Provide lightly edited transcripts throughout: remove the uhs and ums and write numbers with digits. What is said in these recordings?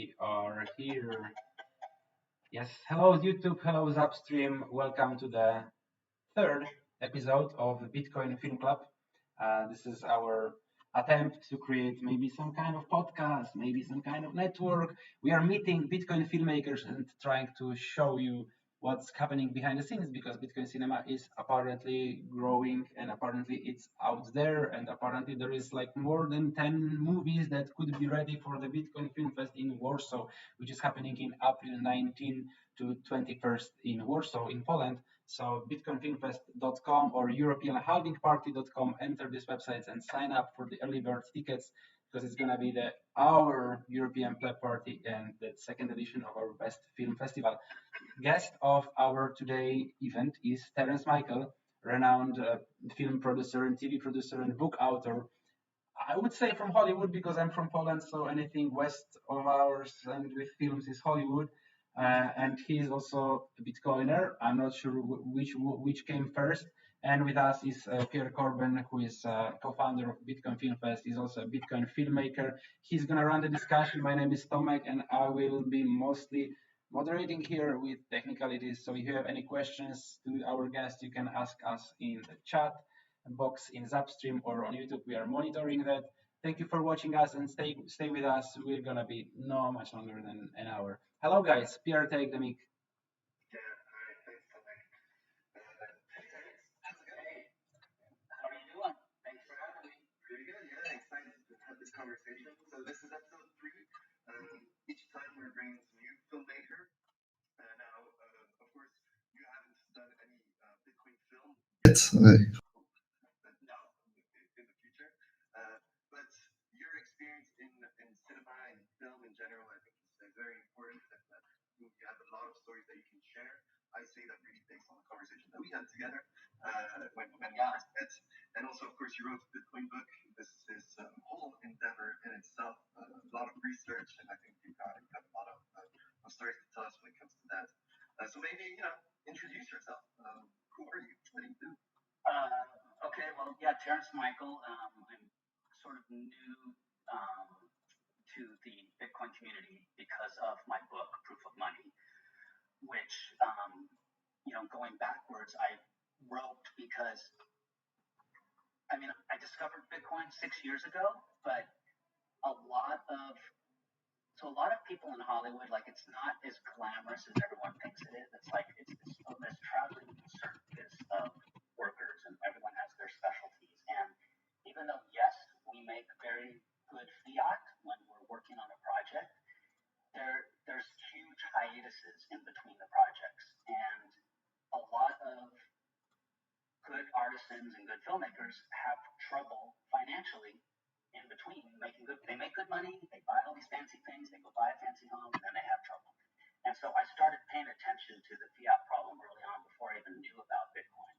We are here. Yes, hello YouTube, hello Zapstream. Welcome to the third episode of the Bitcoin Film Club. This is our attempt to create maybe some kind of podcast, maybe some kind of network. We are meeting Bitcoin filmmakers and trying to show you what's happening behind the scenes because Bitcoin cinema is apparently growing and apparently it's out there and apparently there is like more than 10 movies that could be ready for the Bitcoin Film Fest in Warsaw, which is happening in April 19 to 21st in Warsaw in Poland. So bitcoinfilmfest.com or europeanhalvingparty.com, enter these websites and sign up for the early bird tickets because it's going to be our European Pleb Party and the second edition of our best film festival. Guest of our today event is Terence Michael, renowned film producer and TV producer and book author. I would say from Hollywood because I'm from Poland, so anything west of ours and with films is Hollywood. And he's also a Bitcoiner. I'm not sure which came first. And with us is Pierre Corbin, who is co-founder of Bitcoin Film Fest. He's also a Bitcoin filmmaker. He's gonna run the discussion. My name is Tomek, and I will be mostly moderating here with technicalities. So if you have any questions to our guest, you can ask us in the chat box in Zapstream or on YouTube. We are monitoring that. Thank you for watching us and stay with us. We're gonna be no much longer than an hour. Hello guys, Pierre, take the mic. Yeah, hi, thanks, Tomek. Hey, Terence, how's it going? How are you doing? Thanks for having me. Pretty good, yeah, excited to have this conversation. So this is episode 3. Each time we're bringing some new filmmaker. Now, of course, you haven't done any Bitcoin film yet. No, in the future. But your experience in cinema and film in general, I think is very important. And you have a lot of stories that you can share. I say that really based on the conversation that we had together when we first met. And also, of course, you wrote a Bitcoin book. This is a whole endeavor in itself, a lot of research, and I think you've got a lot of stories to tell us when it comes to that. So maybe, introduce yourself. Who are you? What do you do? Okay, well, yeah, Terence Michael. I'm sort of new to the Bitcoin community because of my book, Proof of Money, which, going backwards, I wrote because, I discovered Bitcoin 6 years ago, but a lot of people in Hollywood, like, it's not as glamorous as everyone thinks it is. It's like, it's this traveling circus of workers and everyone has their specialties. And even though, yes, we make very good fiat when we're working on a project, there's huge hiatuses in between the projects. And a lot of good artisans and good filmmakers have trouble financially in between they make good money, they buy all these fancy things, they go buy a fancy home, and then they have trouble. And so I started paying attention to the fiat problem early on before I even knew about Bitcoin.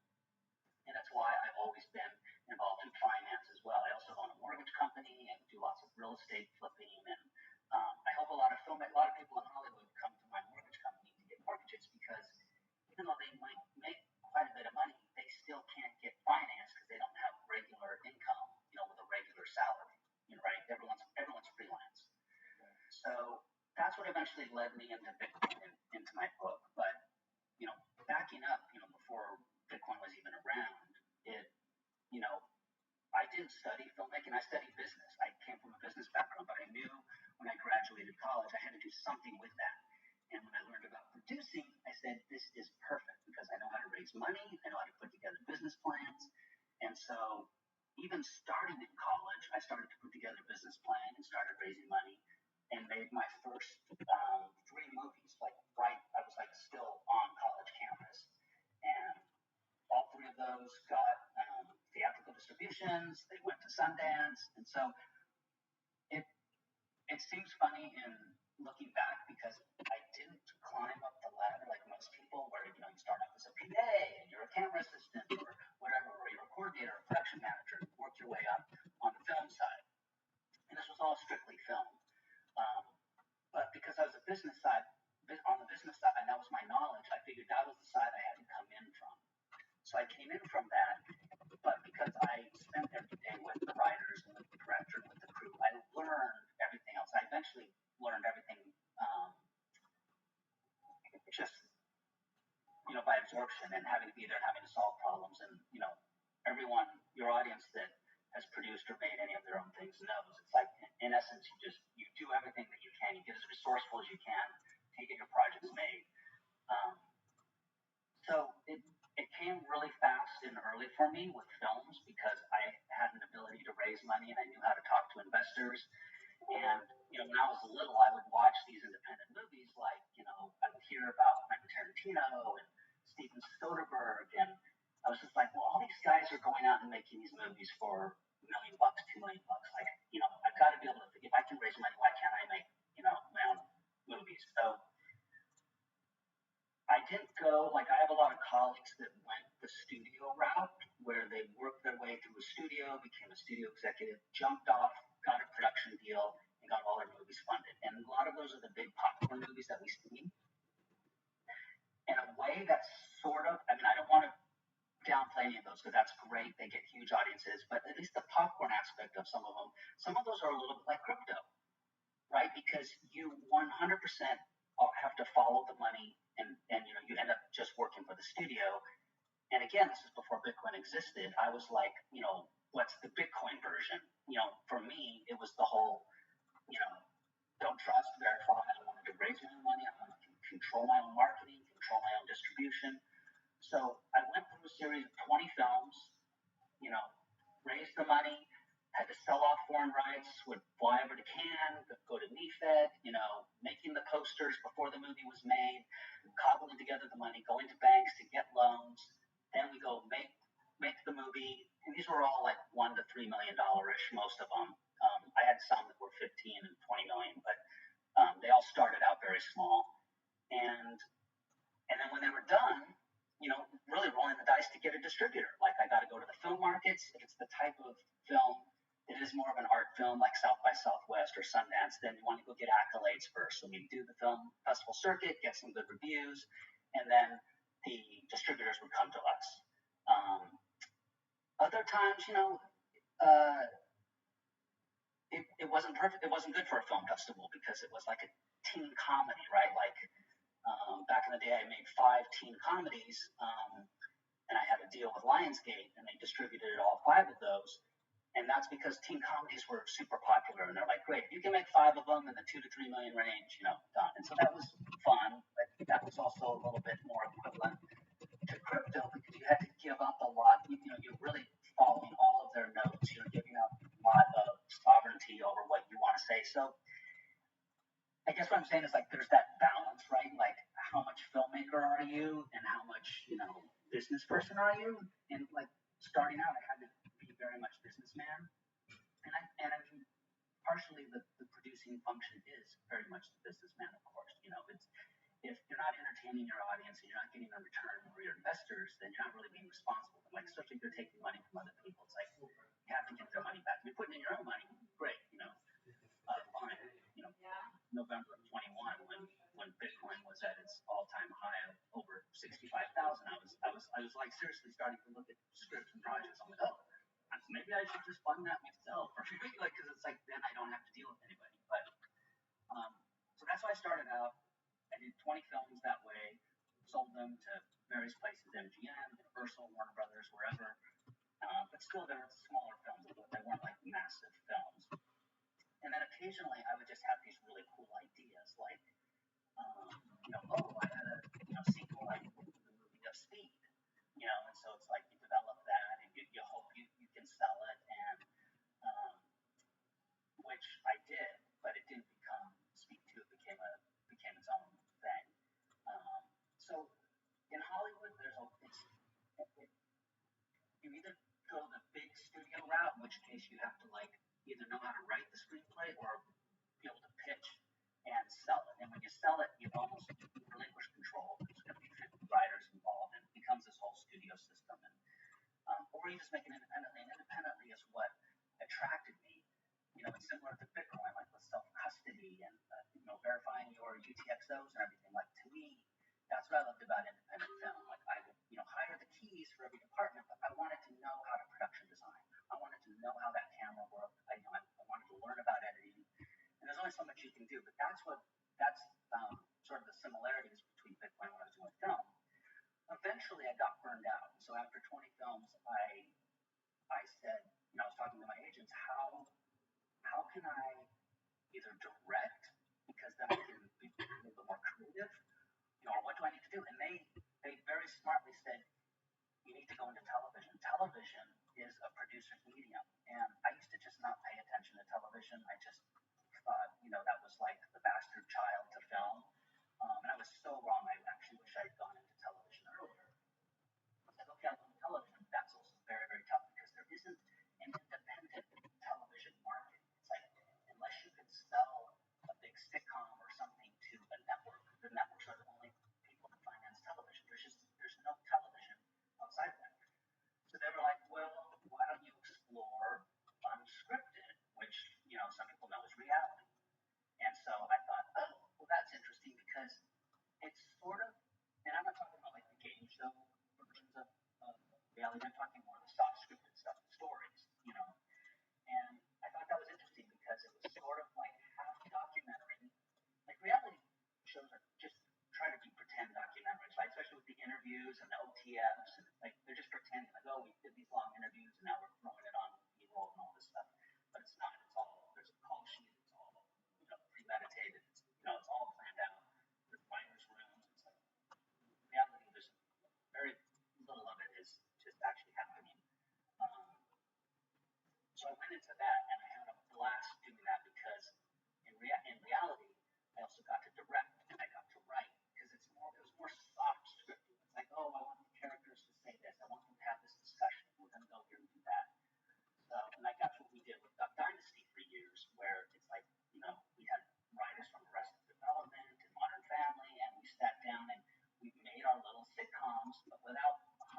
And that's why I've always been involved in finance as well. I also own a mortgage company and do lots of real estate flipping. And I help a lot of people in Hollywood come to my mortgage company to get mortgages because even though they might make quite a bit of money, they still can't get finance because they don't have regular income, with a regular salary. Right? Everyone's freelance. So that's what eventually led me into Bitcoin and into my book. But backing up, before Bitcoin was even around, I didn't study filmmaking. I studied business. I came from a business background, but I knew when I graduated college, I had to do something with that. And when I learned about producing, I said, this is perfect because I know how to raise money. I know how to put together business plans. And so even starting in college, I started to put together a business plan and started raising money and made my first 3 movies. I was still on college campus. And all 3 of those got theatrical distributions. They went to Sundance. And so it seems funny in looking back because I didn't climb up the ladder like most people where, you start off as a PA and you're a camera assistant or whatever, or you're a coordinator or production manager, and work your way up on the film side. And this was all strictly film. But because I was on the business side, and that was my knowledge, I figured that was the side I had to come in from. So I came in from that, but because I spent every day with the writers and with the director and with the crew, I learned everything else. I eventually learned everything by absorption and having to be there and having to solve problems. And, everyone, your audience that has produced or made any of their own things knows it's like, in essence, you do everything that you can. You get as resourceful as you can to get your projects made. So it came really fast and early for me with films because I had an ability to raise money and I knew how to talk to investors. And, when I was little, I would watch these independent movies like, I would hear about Quentin Tarantino and Steven Soderbergh. And I was just like, well, all these guys are going out and making these movies for $1 million, $2 million. Like, I've got to be able to, if I can raise money, why can't I make, my own movies? So I didn't go, like, I have a lot of colleagues that went the studio route where they worked their way through a studio, became a studio executive, jumped off, got a production deal, and got all their movies funded. And a lot of those are the big popcorn movies that we see. In a way, that's sort of, I don't want to downplay any of those because that's great. They get huge audiences, but at least the popcorn aspect of some of them, some of those are a little bit like crypto, right? Because you 100% have to follow the money and you end up just working for the studio. And again, this is before Bitcoin existed. I was like, what's the Bitcoin version? For me, it was the whole, don't trust, verify. I wanted to raise my own money. I wanted to control my own marketing, control my own distribution. So I went through a series of 20 films, raised the money, had to sell off foreign rights, would fly over to Cannes, go to NEFED, making the posters before the movie was made, cobbling together the money, going to banks to get loans. Then we go make the movie. And these were all like $1 to $3 million-ish, most of them. I had some that were 15 and 20 million, but they all started out very small. And then when they were done, really rolling the dice to get a distributor. Like, I got to go to the film markets. If it's the type of film that is more of an art film like South by Southwest or Sundance, then you want to go get accolades first. So we do the film festival circuit, get some good reviews, and then the distributors would come to us. Other times, it wasn't perfect. It wasn't good for a film festival because it was like a teen comedy, right? Like, back in the day, I made 5 teen comedies, and I had a deal with Lionsgate, and they distributed all 5 of those. And that's because teen comedies were super popular, and they're like, great, you can make 5 of them in the 2 to 3 million range, done. And so that was fun, but that was also a little bit more equivalent to crypto because you had to give up a lot. You're really following all of their notes. You're giving up a lot of sovereignty over what you want to say. So I guess what I'm saying is, like, there's that balance, right? Like, how much filmmaker are you and how much, business person are you? And, like, starting out, I had to be very much businessman. And I mean, partially the producing function is very much the businessman, of course. It's, if you're not entertaining your audience and you're not getting a return for your investors, then you're not really being responsible. Like, especially if you're taking money from other people, it's like, you have to get their money back. If you're putting in your own money, great, fine. November of 21, when Bitcoin was at its all-time high of over 65,000, I was like seriously starting to look at scripts and projects. I'm like, oh, maybe I should just fund that myself, or like, because it's like then I don't have to deal with anybody. But so that's why I started out. I did 20 films that way, sold them to various places, MGM, Universal, Warner Brothers, wherever. But still, there were smaller films, but they weren't like massive films. And then occasionally I would just have these really cool ideas, like, I had a sequel, like the movie of Speed, and so it's like you develop that and you hope you can sell it, and which I did, but it didn't become Speed 2. It became its own thing. So in Hollywood, you either go the big studio route, in which case you have to like either know how to write the screenplay or be able to pitch and sell it. And when you sell it, you almost relinquish control. There's going to be 50 writers involved, and it becomes this whole studio system. And or you just make it independently. And independently is what attracted me. It's similar to Bitcoin, like with self-custody and verifying your UTXOs and everything. Like, to me, that's what I loved about independent film. Like, I would hire the keys for every department, but I wanted to know how to production design. I wanted to know how that camera worked. I wanted to learn about editing. And there's only so much you can do, but that's sort of the similarities between Bitcoin and what I was doing with film. eventually I got burned out. So after 20 films, I said, I was talking to my agents, how can I either direct, because then I can be a little bit more creative, or what do I need to do? And they very smartly said, you need to go into television. Television is a producer's medium. And I used to just not pay attention to television. I just thought, that was like the bastard child to film. And I was so wrong. I actually wish I had gone into television earlier. I said, okay, I'll go into television. That's also very, very tough because there isn't an independent television market. It's like, unless you can sell a big sitcom or something to a network, the networks are the only people that finance television. There's no television outside of that. So they were like, well, why don't you explore unscripted, which, some people know is reality. And so I thought, oh, well, that's interesting because it's sort of, and I'm not talking about like the game show versions of reality. I'm talking more of the soft scripted stuff, the stories, And I thought that was interesting because it was sort of like half documentary. Like reality shows are just trying to be pretend documentaries, right? Especially with the interviews and the OTFs, and like they're just pretending like, oh, we did these long interviews and now we're throwing it on B-roll and all this stuff. But it's not. It's all, there's a call sheet. It's all premeditated. It's all planned out. There's writers' rooms. It's like reality. There's very little of it is just actually happening. So I went into that and I had a blast doing that because in reality, I also got to direct and I got to write because it was more soft scripting. It's like, oh, I want the characters to say this. I want them to have this discussion. We're going to go here and do that. So, and like that's what we did with Duck Dynasty for years, where it's like, we had writers from Arrested Development and Modern Family, and we sat down and we made our little sitcoms, but without 100%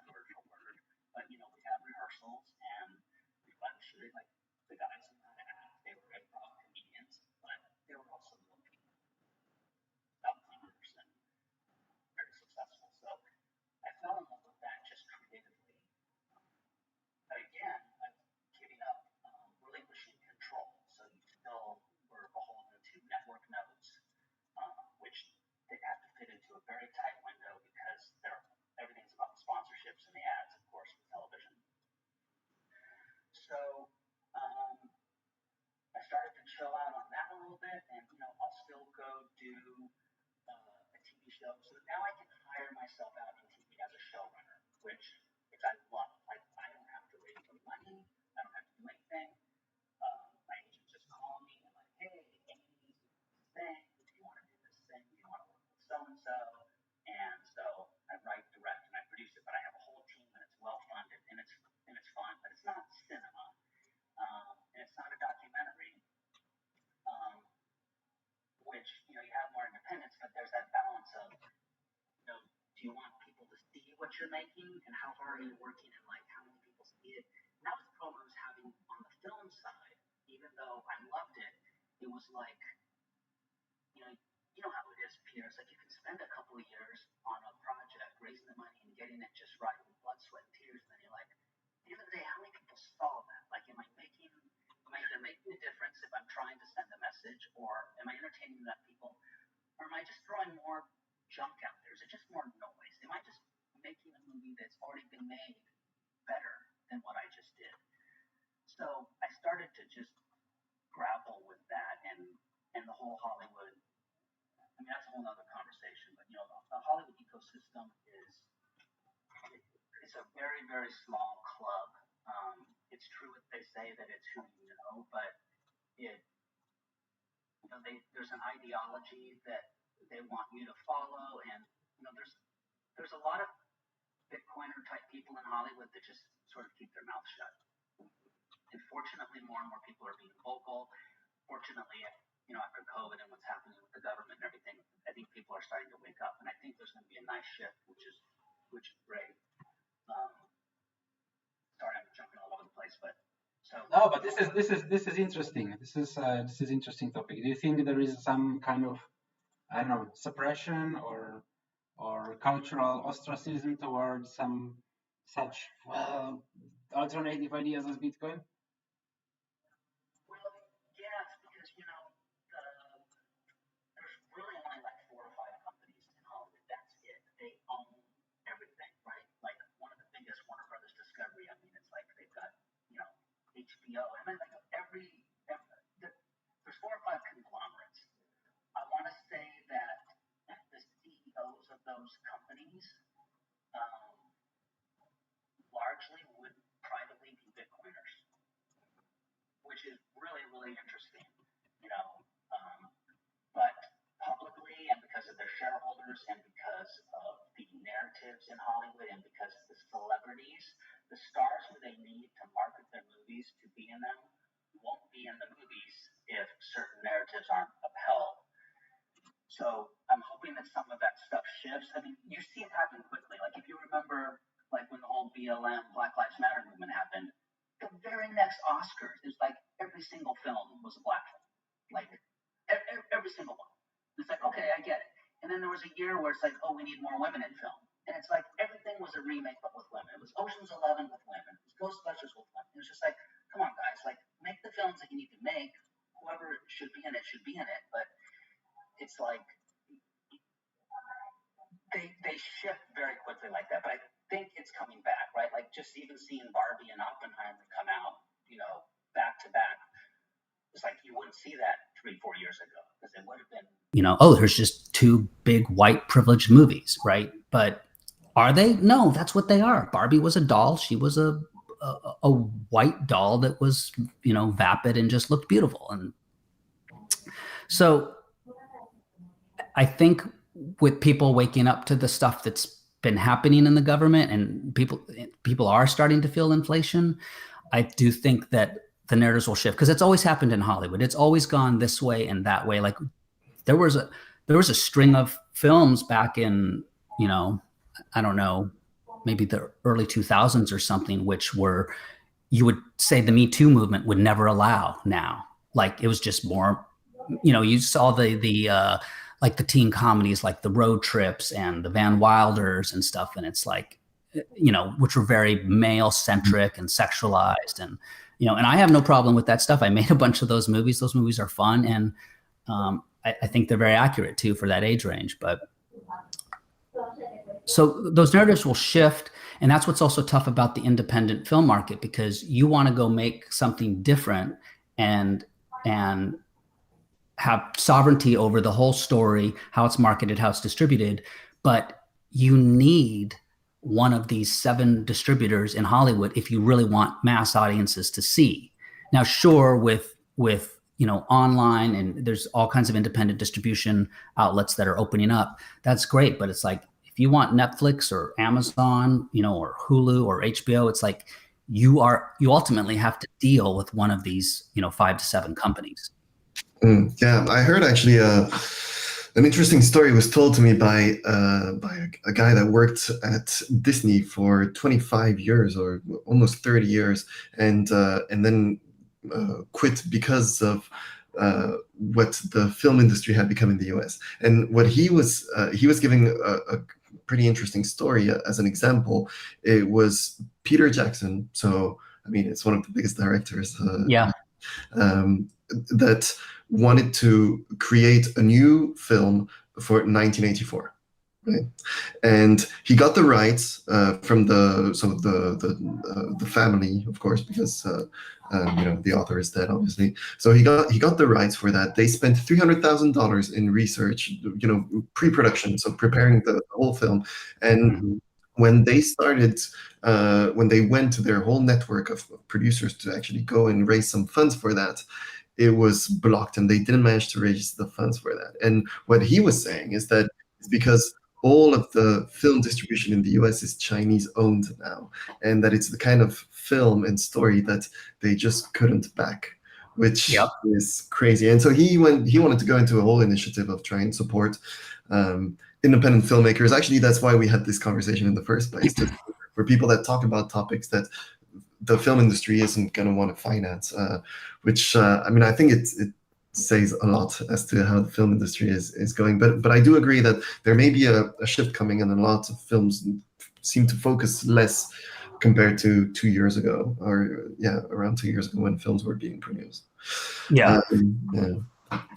word for word. But, we had rehearsals and we went and shooted, like, the guys knew how to act. They were improv comedians, but they were also little people, about 100%, very successful. So I fell in love with that just creatively. But again, I'm giving up, relinquishing control. So you still were beholden to network notes, which they have to fit into a very tight window because everything's about the sponsorships and the ads, of course, with television. So I started to chill out on that a little bit, and I'll still go do a TV show. So now I can hire myself out in TV as a showrunner, which I love. Like I don't have to raise any money. I don't have to do anything. My agent just called me and like, hey, Amy needs to do this thing. Do you want to do this thing? Do you want to work with so and so? And so I write, direct, and I produce it. But I have a whole team, and it's well funded, and it's fun. But it's not cinema, and it's not a documentary, which you have more independence. But there's that balance of do you want people to see what you're making, and how hard are you working, and like how many people see it? And that was the problem I was having on the film side. Even though I loved it, it was like, you know how it is, Peter. It's like you can spend a couple of years on a project, raising the money and getting it just right with blood, sweat, and tears, and then you're like, at the end of the day, how many people saw that? Like, am I either making a difference if I'm trying to send a message, or am I entertaining enough people, or am I just throwing more junk out there? Is it just more noise? Am I just making a movie that's already been made better than what I just did? So I started to just grapple with that and the whole Hollywood. I mean, that's a whole other conversation, but the Hollywood ecosystem it's a very, very small club. It's true that they say that it's who you know, but there's an ideology that they want you to follow, and there's a lot of Bitcoiner type people in Hollywood that just sort of keep their mouth shut. And fortunately, more and more people are being vocal. Fortunately, after COVID and what's happening with the government and everything, I think people are starting to wake up, and I think there's going to be a nice shift, which is great. Sorry, I'm jumping all over the place, but so. No, but this is interesting. This is interesting topic. Do you think there is some kind of, I don't know, suppression or cultural ostracism towards some such alternative ideas as Bitcoin? Well, yes, because there's really only like 4 or 5 companies in Hollywood. That's it. They own everything. movies largely would privately be Bitcoiners, which is really, really interesting, you know. But publicly, and because of their shareholders, and because of the narratives in Hollywood, and because of the celebrities, the stars who they need to market their movies to be in them won't be in the movies if certain narratives aren't upheld. So I'm hoping that some of that stuff shifts. I mean, you see it happen quickly. Like if you remember, like when the whole BLM, Black Lives Matter movement happened, the very next Oscars is like every single film was a black film, like every single one. It's like, okay, I get it. And then there was a year where it's like, oh, we need more women in film, and it's like everything was a remake but with women. It was Ocean's 11 with women. It was Ghostbusters with women. It was just like, come on, guys, like make the films that you need to make. Whoever should be in it should be in it, but it's like they shift very quickly like that. But I think it's coming back, right? Like just even seeing Barbie and Oppenheimer come out, you know, back to back. It's like you wouldn't see that 3-4 years ago because it would have been, you know, oh, there's just two big white privileged movies, right? But are they? No, that's what they are. Barbie was a doll. She was a white doll that was, you know, vapid and just looked beautiful. And so I think with people waking up to the stuff that's been happening in the government, and people are starting to feel inflation, I do think that the narratives will shift, because it's always happened in Hollywood. It's always gone this way and that way. Like there was a string of films back in, you know, I don't know, maybe the early 2000s or something, which were, you would say the Me Too movement would never allow now. Like it was just more, you know, you saw the like the teen comedies like The Road Trips and the Van Wilders and stuff, and it's like, you know, which were very male centric and sexualized, and you know, and I have no problem with that stuff. I made a bunch of those movies. Those movies are fun, and I think they're very accurate too for that age range. But so those narratives will shift, and that's what's also tough about the independent film market, because you want to go make something different and have sovereignty over the whole story, how it's marketed, how it's distributed, but you need one of these 7 distributors in Hollywood if you really want mass audiences to see. Now, sure, with you know, online, and there's all kinds of independent distribution outlets that are opening up. That's great, but it's like if you want Netflix or Amazon, you know, or Hulu or HBO, it's like you ultimately have to deal with one of these, you know, 5 to 7 companies. Yeah, I heard actually an interesting story was told to me by a guy that worked at Disney for 25 years or almost 30 years, and then quit because of what the film industry had become in the US. And what he was giving a pretty interesting story as an example. It was Peter Jackson. So I mean, it's one of the biggest directors. Yeah. That wanted to create a new film for 1984, right? And he got the rights from the family, of course, because you know, the author is dead, obviously. So he got the rights for that. They spent $300,000 in research, you know, pre-production, so preparing the whole film. And when they started, when they went to their whole network of producers to actually go and raise some funds for that, it was blocked, and they didn't manage to raise the funds for that. And what he was saying is that it's because all of the film distribution in the US is Chinese owned now, and that it's the kind of film and story that they just couldn't back, which is crazy. And so he wanted to go into a whole initiative of trying to support independent filmmakers. Actually, that's why we had this conversation in the first place, for people that talk about topics that the film industry isn't going to want to finance, which I mean, I think it says a lot as to how the film industry is going. But I do agree that there may be a shift coming, and a lot of films seem to focus less compared to 2 years ago, or around 2 years ago when films were being produced. Yeah,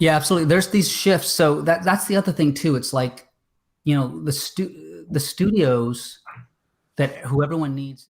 absolutely. There's these shifts. So that's the other thing too. It's like, you know, the studios that who everyone needs.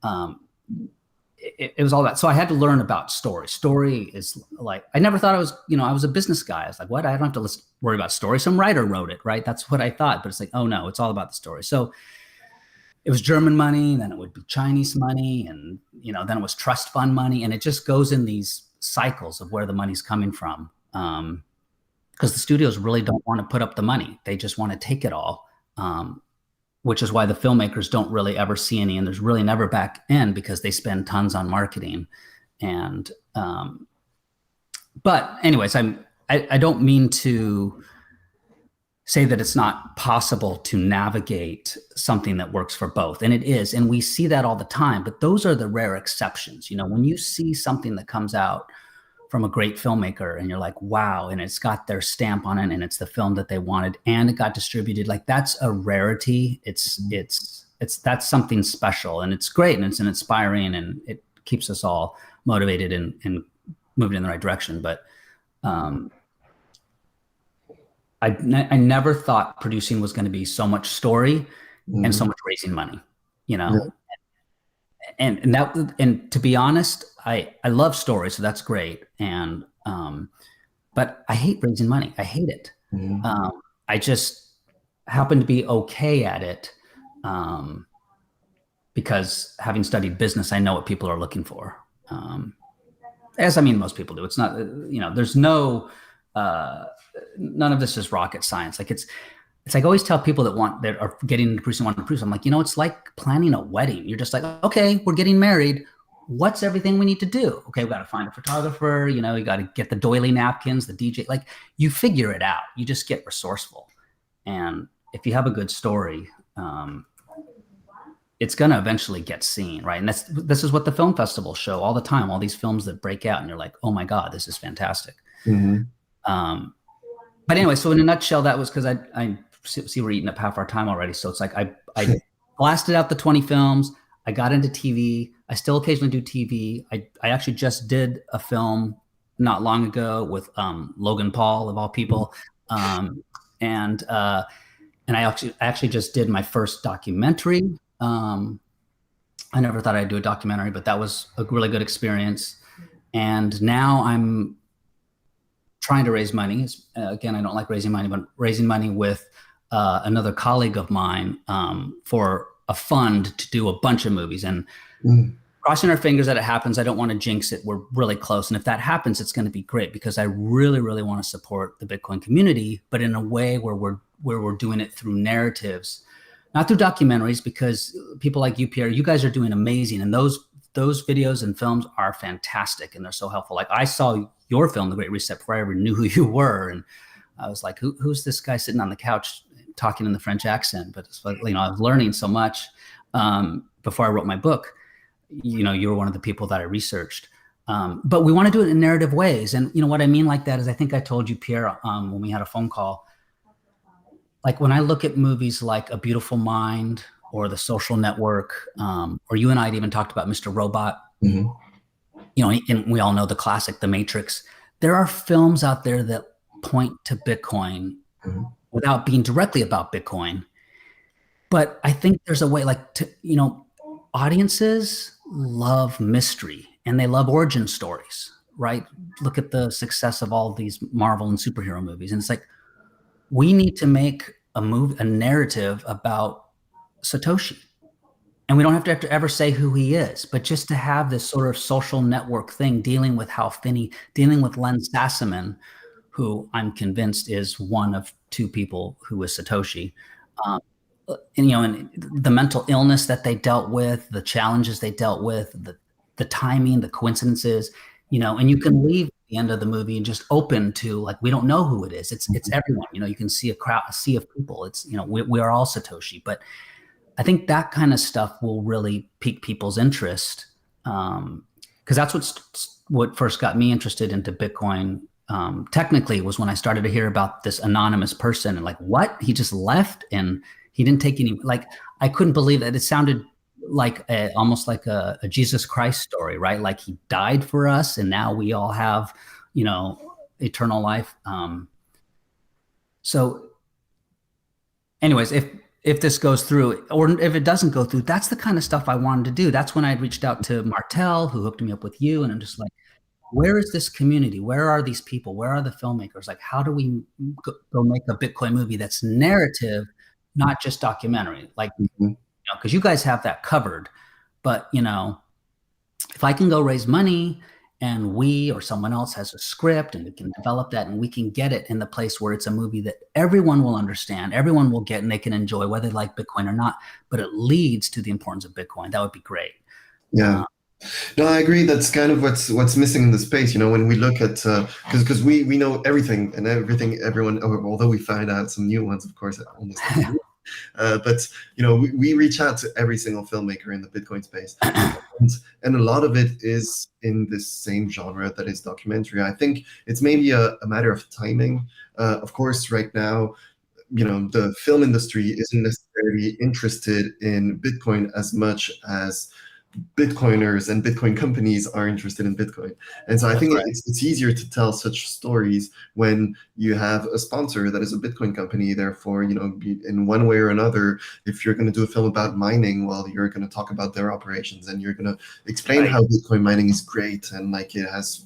it was all that. So I had to learn about story. Story is like, I never thought I was, I was a business guy. I was like, what? I don't have to worry about story. Some writer wrote it, right? That's what I thought. But it's like, oh no, it's all about the story. So it was German money, then it would be Chinese money, and then it was trust fund money, and it just goes in these cycles of where the money's coming from. Because the studios really don't want to put up the money; they just want to take it all. Which is why the filmmakers don't really ever see any, and there's really never back end because they spend tons on marketing. And but anyways, I don't mean to say that it's not possible to navigate something that works for both. And it is, and we see that all the time, but those are the rare exceptions. When you see something that comes out from a great filmmaker and you're like, wow, and it's got their stamp on it and it's the film that they wanted and it got distributed, like that's a rarity. That's something special, and it's great, and it's an inspiring, and it keeps us all motivated and moving in the right direction. But I never thought producing was going to be so much story and so much raising money, Yeah. And to be honest, I love stories, so that's great. And but I hate raising money. I hate it. I just happen to be okay at it because having studied business, I know what people are looking for. As most people do. It's not, there's no. None of this is rocket science. Like it's like I always tell people that are getting into producing, want to produce. I'm like, it's like planning a wedding. You're just like, okay, we're getting married. What's everything we need to do? Okay, we got to find a photographer. You got to get the doily napkins, the DJ. Like you figure it out. You just get resourceful. And if you have a good story, it's going to eventually get seen, right? And this is what the film festivals show all the time. All these films that break out, and you're like, oh my God, this is fantastic. But anyway, so in a nutshell, that was because I see we're eating up half our time already. So it's like I blasted out the 20 films. I got into TV. I still occasionally do TV. I actually just did a film not long ago with Logan Paul, of all people. And I actually just did my first documentary. I never thought I'd do a documentary, but that was a really good experience. And now I'm trying to raise money. Again, I don't like raising money, but raising money with another colleague of mine for a fund to do a bunch of movies, and crossing our fingers that it happens. I don't want to jinx it. We're really close. And if that happens, it's going to be great because I really, really want to support the Bitcoin community, but in a way where we're doing it through narratives, not through documentaries, because people like you, Pierre, you guys are doing amazing. And those videos and films are fantastic, and they're so helpful. Like I saw your film, The Great Reset, before I ever knew who you were. And I was like, who's this guy sitting on the couch talking in the French accent? But it's like, I was learning so much before I wrote my book. You were one of the people that I researched. But we want to do it in narrative ways. And what I mean like that is, I think I told you, Pierre, when we had a phone call, like when I look at movies like A Beautiful Mind or The Social Network, or you and I had even talked about Mr. Robot, and we all know the classic, The Matrix. There are films out there that point to Bitcoin without being directly about Bitcoin. But I think there's a way, audiences love mystery and they love origin stories, right? Look at the success of all these Marvel and superhero movies. And it's like, we need to make a narrative about Satoshi. And we don't have to ever say who he is, but just to have this sort of social network thing, dealing with Hal Finney, dealing with Len Sassaman, who I'm convinced is one of two people who is Satoshi. And the mental illness that they dealt with, the challenges they dealt with, the timing, the coincidences, and you can leave at the end of the movie and just open to, like, we don't know who it is. It's everyone. You can see a sea of people. It's, we are all Satoshi. But I think that kind of stuff will really pique people's interest, because that's what first got me interested into Bitcoin. Technically, was when I started to hear about this anonymous person, and like, what? He just left and he didn't take any. Like, I couldn't believe that. It sounded like almost like a Jesus Christ story, right? Like he died for us, and now we all have, eternal life. So, anyways, if if this goes through or if it doesn't go through, that's the kind of stuff I wanted to do. That's when I reached out to Martel, who hooked me up with you. And I'm just like, where is this community? Where are these people? Where are the filmmakers? Like, how do we go make a Bitcoin movie that's narrative, not just documentary? Like, because you guys have that covered. But, if I can go raise money and we or someone else has a script and we can develop that and we can get it in the place where it's a movie that everyone will understand, everyone will get, and they can enjoy whether they like Bitcoin or not, but it leads to the importance of Bitcoin, that would be great. Yeah. No, I agree. That's kind of what's missing in the space. When we look at because we know everything and everyone. Although we find out some new ones, of course, almost. But we reach out to every single filmmaker in the Bitcoin space, and a lot of it is in this same genre that is documentary. I think it's maybe a matter of timing. Of course, right now, the film industry isn't necessarily interested in Bitcoin as much as Bitcoiners and Bitcoin companies are interested in Bitcoin. And so I think it's easier to tell such stories when you have a sponsor that is a Bitcoin company. Therefore, in one way or another, if you're going to do a film about mining, well, you're going to talk about their operations and you're going to explain how Bitcoin mining is great and like it has,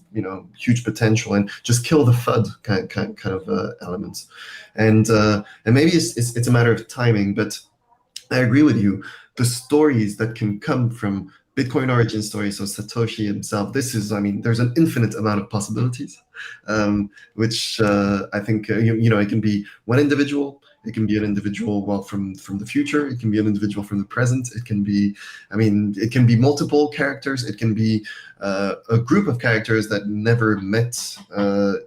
huge potential, and just kill the FUD kind of elements. And maybe it's a matter of timing, but I agree with you. The stories that can come from Bitcoin origin stories, so Satoshi himself, there's an infinite amount of possibilities, which I think, it can be one individual, it can be an individual, from the future, it can be an individual from the present, it can be multiple characters, it can be a group of characters that never met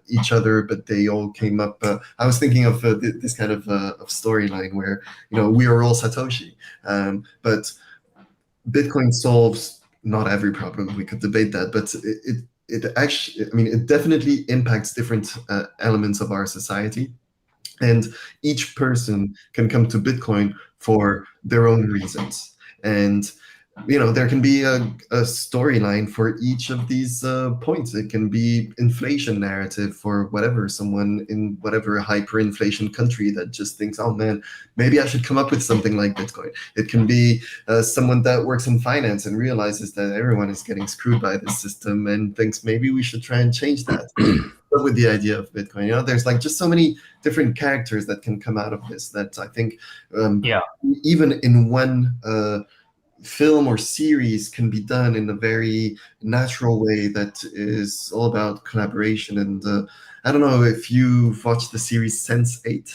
each other, but they all came up. I was thinking of this kind of storyline where, we are all Satoshi, but Bitcoin solves not every problem. We could debate that, but it actually, it definitely impacts different elements of our society, and each person can come to Bitcoin for their own reasons. And there can be a storyline for each of these points. It can be inflation narrative for someone in whatever hyperinflation country that just thinks, oh man, maybe I should come up with something like Bitcoin. It can be someone that works in finance and realizes that everyone is getting screwed by this system and thinks maybe we should try and change that. But with the idea of Bitcoin, there's like just so many different characters that can come out of this that I think even in one film or series can be done in a very natural way that is all about collaboration. And I don't know if you've watched the series Sense8.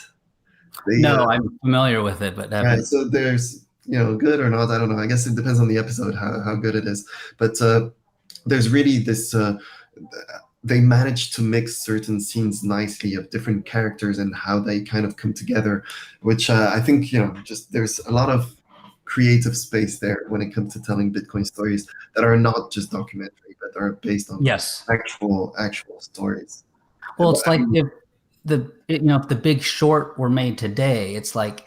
No, I'm familiar with it, but right, so there's good or not, I don't know, I guess it depends on the episode how good it is, but there's really this they managed to mix certain scenes nicely of different characters and how they kind of come together, which I think just there's a lot of creative space there when it comes to telling Bitcoin stories that are not just documentary, but are based on actual stories. Well, it's like if the Big Short were made today, it's like,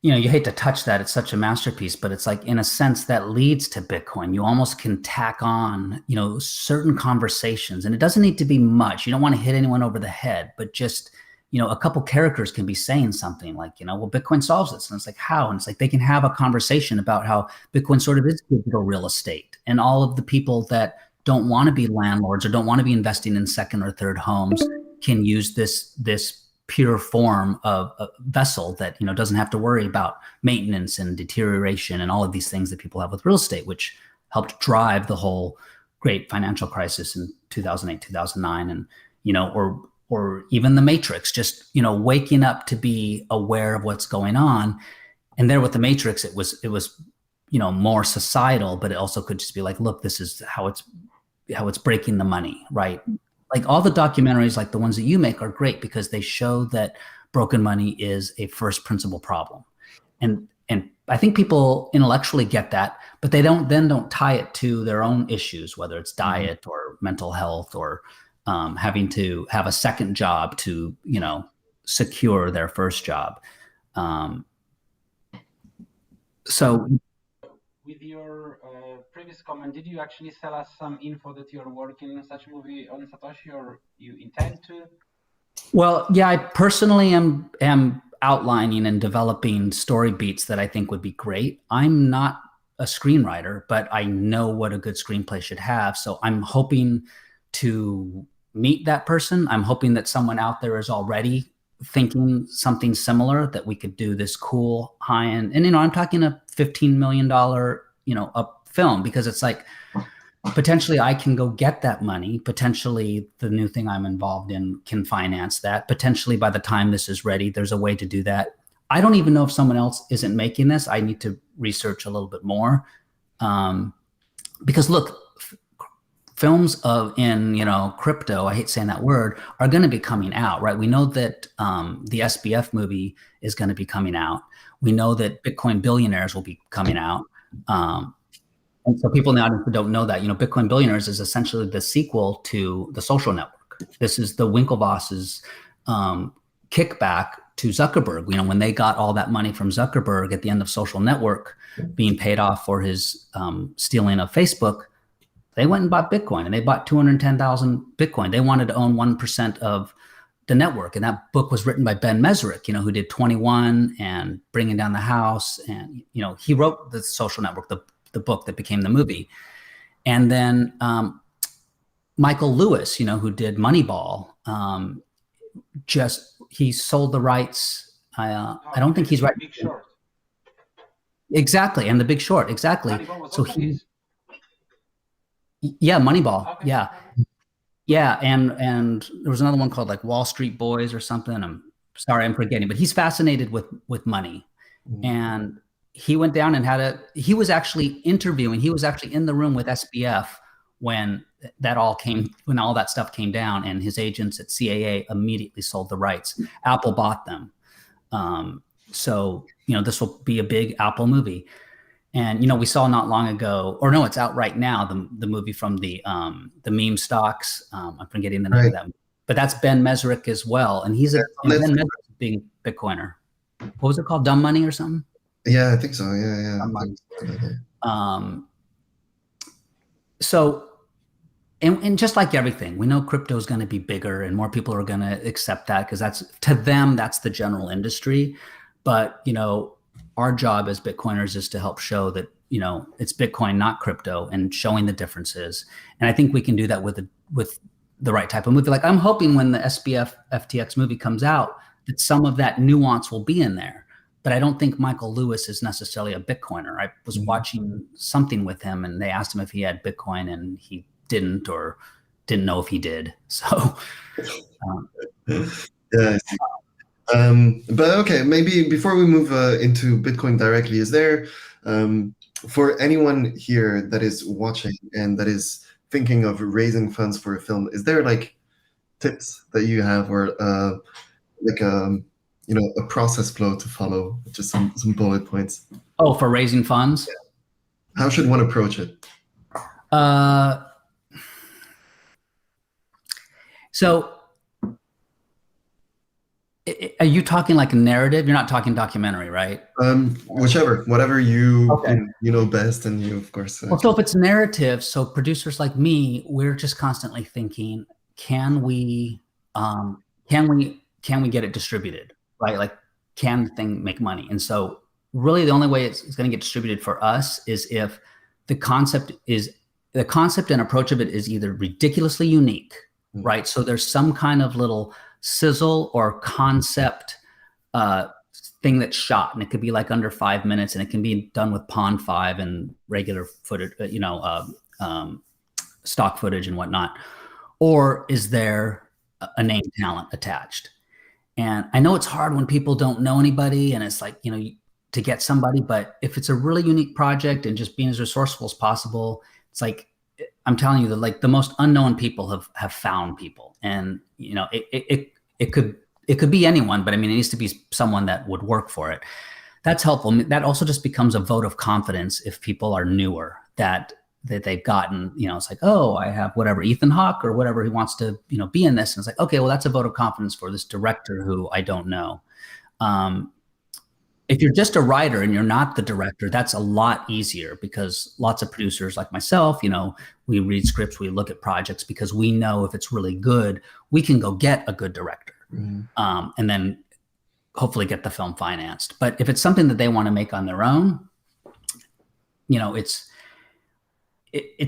you hate to touch that. It's such a masterpiece, but it's like, in a sense, that leads to Bitcoin. You almost can tack on, certain conversations, and it doesn't need to be much. You don't want to hit anyone over the head, but just, a couple characters can be saying something like, well, Bitcoin solves this. And it's like, how? And it's like, they can have a conversation about how Bitcoin sort of is digital real estate, and all of the people that don't want to be landlords or don't want to be investing in second or third homes can use this pure form of a vessel that, doesn't have to worry about maintenance and deterioration and all of these things that people have with real estate, which helped drive the whole great financial crisis in 2008, 2009. And, or even the Matrix, just, waking up to be aware of what's going on. And there with the Matrix, it was, more societal, but it also could just be like, look, this is how it's breaking the money, right? Like all the documentaries, like the ones that you make, are great because they show that broken money is a first principle problem. And I think people intellectually get that, but they don't tie it to their own issues, whether it's diet or mental health or having to have a second job to, secure their first job. So with your previous comment, did you actually sell us some info that you're working on such a movie on Satoshi, or you intend to? Well, yeah, I personally am outlining and developing story beats that I think would be great. I'm not a screenwriter, but I know what a good screenplay should have. So I'm hoping to meet that person. I'm hoping that someone out there is already thinking something similar, that we could do this cool high-end, and, you know, I'm talking a $15 million, you know, up film, because it's like, potentially I can go get that money. Potentially the new thing I'm involved in can finance that. Potentially by the time this is ready, there's a way to do that. I don't even know if someone else isn't making this. I need to research a little bit more. Because look, films in, you know, crypto, I hate saying that word, are going to be coming out, right? We know that the SBF movie is going to be coming out. We know that Bitcoin Billionaires will be coming out. And so people in the audience who don't know that, you know, Bitcoin Billionaires is essentially the sequel to The Social Network. This is the Winklevoss's kickback to Zuckerberg. You know, when they got all that money from Zuckerberg at the end of Social Network being paid off for his stealing of Facebook, they went and bought Bitcoin, and they bought 210,000 Bitcoin. They wanted to own 1% of the network. And that book was written by Ben Mesrick, you know, who did 21 and Bringing Down the House. And, you know, he wrote The Social Network, the book that became the movie. And then Michael Lewis, you know, who did Moneyball, he sold the rights. I don't think he's right. Big Short. Exactly. And The Big Short. Exactly. So Moneyball. Okay. Yeah. And there was another one called like Wall Street Boys or something. I'm sorry, I'm forgetting, but he's fascinated with money. Mm-hmm. And he went down and he was actually interviewing, he was actually in the room with SBF when all that stuff came down, and his agents at CAA immediately sold the rights. Apple bought them. So, you know, this will be a big Apple movie. And, you know, we saw not long ago, or no, it's out right now, the movie from the meme stocks. I'm forgetting the name of that. But that's Ben Mesrick as well. And Ben Mesrick's a big Bitcoiner. What was it called? Dumb Money or something? Yeah, I think so. Yeah. So, and just like everything, we know crypto is going to be bigger and more people are going to accept that, because to them, that's the general industry. But, you know, our job as Bitcoiners is to help show that, you know, it's Bitcoin, not crypto, and showing the differences. And I think we can do that with the right type of movie. Like, I'm hoping when the SBF FTX movie comes out, that some of that nuance will be in there. But I don't think Michael Lewis is necessarily a Bitcoiner. I was watching something with him, and they asked him if he had Bitcoin, and he didn't, or didn't know if he did. So, yeah. But okay, maybe before we move into Bitcoin directly, is there, for anyone here that is watching and that is thinking of raising funds for a film, is there like tips that you have, or you know, a process flow to follow, just some bullet points? Oh, for raising funds? Yeah. How should one approach it? So are you talking like a narrative? You're not talking documentary, right? Whatever you know best, and you, of course. Well, so if it's narrative, so producers like me, we're just constantly thinking, can we get it distributed, right? Like, can the thing make money? And so really the only way it's going to get distributed for us is if the concept and approach of it is either ridiculously unique, right? So there's some kind of little sizzle or concept thing that's shot, and it could be like under 5 minutes, and it can be done with Pond 5 and regular footage, stock footage and whatnot. Or is there a name talent attached? And I know it's hard when people don't know anybody, and it's like, you know, to get somebody, but if it's a really unique project and just being as resourceful as possible, it's like, I'm telling you that, like, the most unknown people have found people. And, you know, it could be anyone, but I mean, it needs to be someone that would work for it. That's helpful. That also just becomes a vote of confidence if people are newer, that they've gotten, you know, it's like, oh, I have whatever, Ethan Hawke or whatever, he wants to, you know, be in this. And it's like, okay, well, that's a vote of confidence for this director who I don't know. If you're just a writer and you're not the director, that's a lot easier, because lots of producers like myself, you know, we read scripts, we look at projects, because we know if it's really good, we can go get a good director. And then hopefully get the film financed. But if it's something that they want to make on their own, it's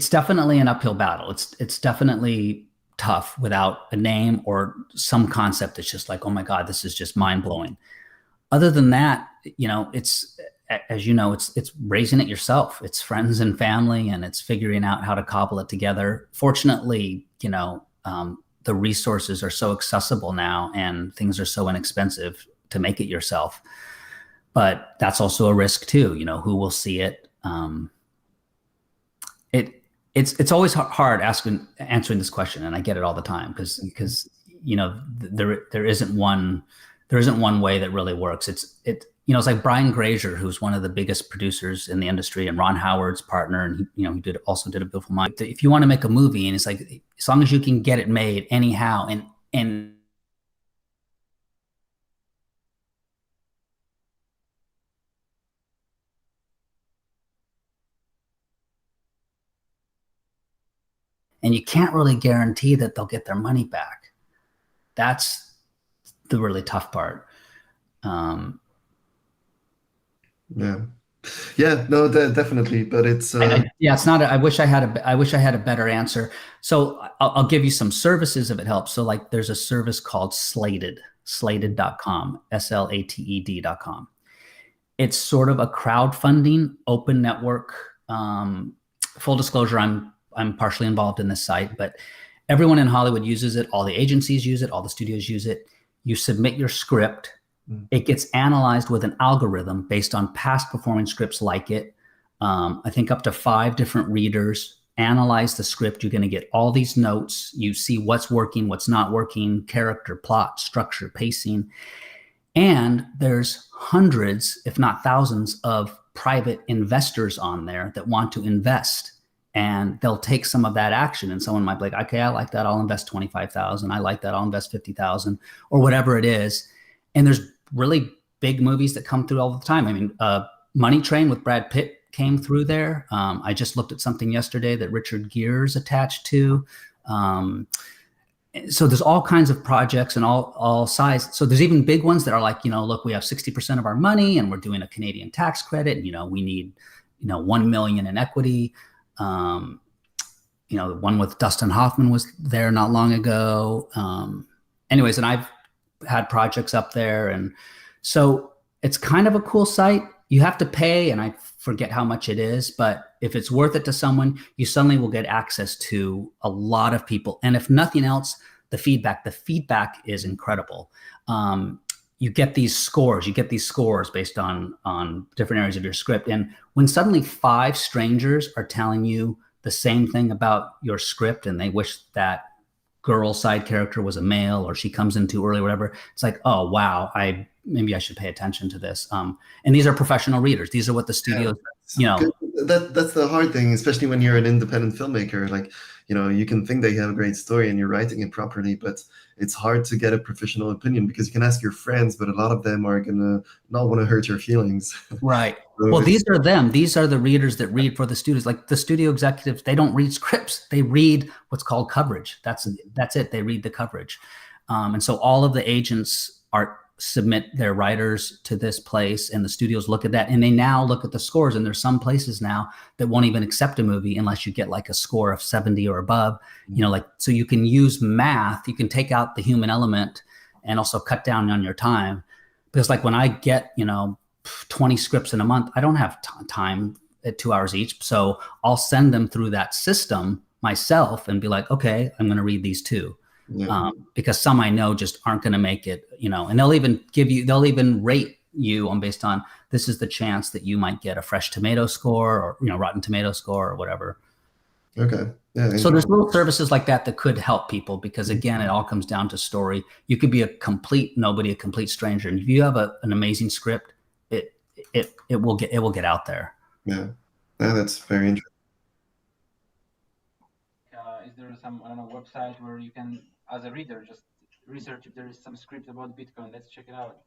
definitely an uphill battle. It's definitely tough without a name or some concept that's just like, oh my God, this is just mind blowing. Other than that, it's, as you know, it's raising it yourself. It's friends and family, and it's figuring out how to cobble it together. Fortunately, the resources are so accessible now, and things are so inexpensive to make it yourself. But that's also a risk too. Who will see it? It's always hard answering this question, and I get it all the time because there isn't one way that really works. It's like Brian Grazer, who's one of the biggest producers in the industry, and Ron Howard's partner, and he also did A Beautiful Mind. If you want to make a movie, and it's like, as long as you can get it made anyhow, and you can't really guarantee that they'll get their money back. That's the really tough part. Yeah, no, definitely, but it's it's not. I wish I had a better answer. So I'll give you some services if it helps. So like, there's a service called slated.com, slated.com. It's sort of a crowdfunding open network. Full disclosure, I'm partially involved in this site, but everyone in Hollywood uses it. All the agencies use it. All the studios use it. You submit your script. It gets analyzed with an algorithm based on past performing scripts like it. I think up to 5 different readers analyze the script. You're going to get all these notes. You see what's working, what's not working, character, plot, structure, pacing. And there's hundreds, if not thousands, of private investors on there that want to invest. And they'll take some of that action, and someone might be like, okay, I like that, I'll invest $25,000. I like that, I'll invest $50,000, or whatever it is. And there's really big movies that come through all the time. I mean, Money Train with Brad Pitt came through there. I just looked at something yesterday that Richard Gere's attached to. So there's all kinds of projects and all size. So there's even big ones that are like, look, we have 60% of our money and we're doing a Canadian tax credit. And, we need, $1 million in equity. The one with Dustin Hoffman was there not long ago. Anyways, and I've had projects up there. And so it's kind of a cool site. You have to pay, and I forget how much it is, but if it's worth it to someone, you suddenly will get access to a lot of people. And if nothing else, the feedback is incredible. You get these scores based on different areas of your script. And when suddenly 5 strangers are telling you the same thing about your script, and they wish that girl side character was a male, or she comes in too early, or whatever, it's like, oh wow, maybe I should pay attention to this. And these are professional readers. These are what the studios, That's the hard thing, especially when you're an independent filmmaker. Like, you can think that you have a great story and you're writing it properly, but it's hard to get a professional opinion, because you can ask your friends, but a lot of them are gonna not want to hurt your feelings. Right. Well, these are them. These are the readers that read for the studios. Like the studio executives, they don't read scripts. They read what's called coverage. That's it. They read the coverage. And so all of the agents submit their writers to this place, and the studios look at that, and they now look at the scores. And there's some places now that won't even accept a movie unless you get like a score of 70 or above. So you can use math. You can take out the human element and also cut down on your time, because like when I get 20 scripts in a month, I don't have time at 2 hours each. So I'll send them through that system myself and be like, okay, I'm going to read these 2. Yeah. Because some I know just aren't going to make it, and they'll even rate you based on, this is the chance that you might get a Fresh Tomato score, or, Rotten Tomato score, or whatever. Okay. Yeah. So there's little services like that could help people, because again, it all comes down to story. You could be a complete nobody, a complete stranger. And if you have an amazing script, it will get out there. Yeah. That's very interesting. Is there some, website where you can, as a reader, just research if there is some script about Bitcoin? Let's check it out.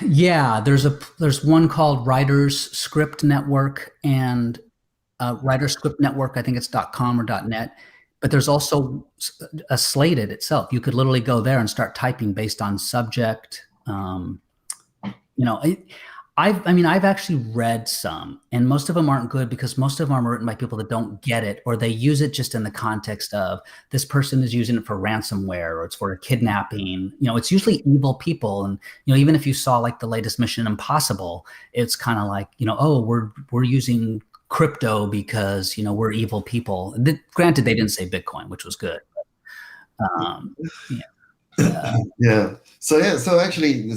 Yeah, there's one called Writers Script Network, and Writers Script Network, I think it's .com or .net. but there's also a Slated itself. You could literally go there and start typing based on subject. I've actually read some, and most of them aren't good because most of them are written by people that don't get it, or they use it just in the context of this person is using it for ransomware, or it's for a kidnapping. It's usually evil people. And, even if you saw like the latest Mission Impossible, it's kind of like, oh, we're using crypto because, we're evil people. Granted, they didn't say Bitcoin, which was good. Yeah. So actually,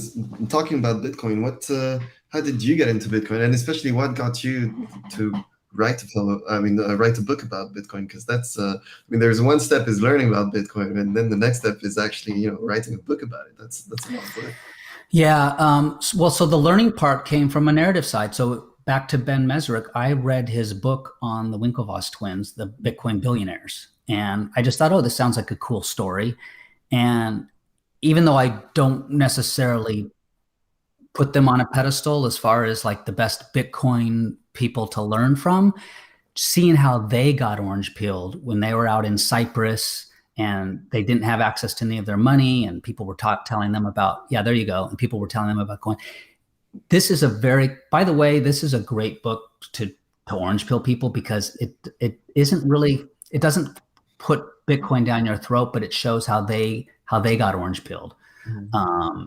talking about Bitcoin, how did you get into Bitcoin, and especially what got you to write a book about Bitcoin? Because that's, there's one step is learning about Bitcoin, and then the next step is actually, writing a book about it. That's a lot of work. Yeah. So the learning part came from a narrative side. So back to Ben Mesrick, I read his book on the Winklevoss twins, the Bitcoin billionaires, and I just thought, oh, this sounds like a cool story. And even though I don't necessarily put them on a pedestal as far as like the best Bitcoin people to learn from, seeing how they got orange pilled when they were out in Cyprus and they didn't have access to any of their money, and people were telling them about, yeah, there you go. And people were telling them about coin. This is by the way, this is a great book to orange pill people, because it isn't really, it doesn't put Bitcoin down your throat, but it shows how they got orange pilled. Mm-hmm.